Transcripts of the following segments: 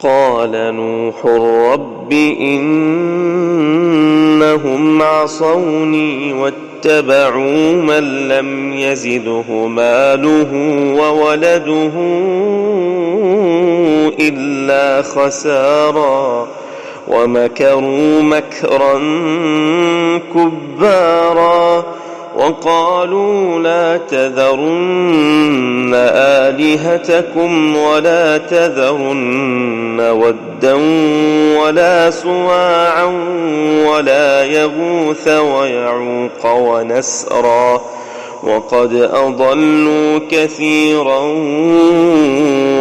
قال نوح رب إنهم عصوني واتبعوا من لم يزده ماله وولده إلا خسارا ومكروا مكرا كبارا وقالوا لا تذرن آلهتكم ولا تذرن ودا ولا سواعا ولا يغوث ويعوق ونسرا وقد أضلوا كثيرا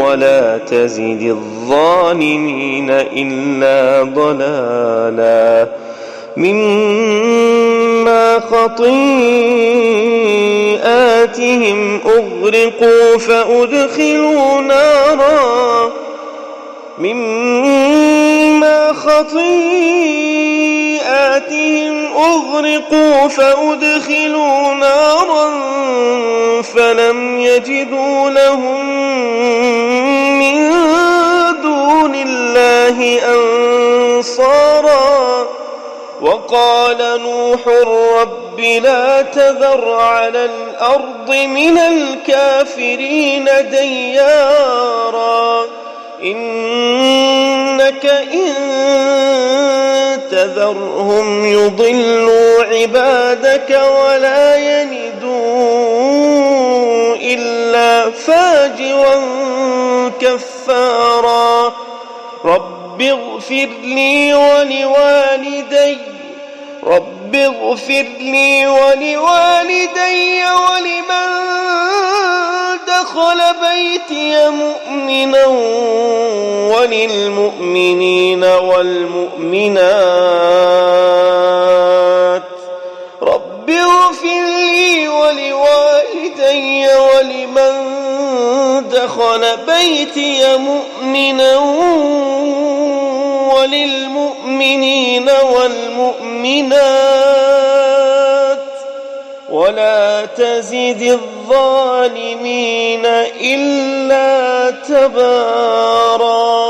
ولا تزد الظالمين إلا ضلالا مما خطيئاتهم أغرقوا فأدخلوا نارا فلم يجدوا لهم من دون الله أنصارا وقال نوح رب لا تذر على الأرض من الكافرين ديارا إنك إن تذرهم يضلوا عبادك ولا يلدوا إلا فاجرا كفارا رب اغفر لي ولوالدي ولمن دخل بيتي مؤمنا وللمؤمنين والمؤمنات رب اغفر لي ولوالدي ولمن دخل بيتي مؤمنا وللمؤمنين والمؤمنات ولا تزد الظالمين إلا تبارا.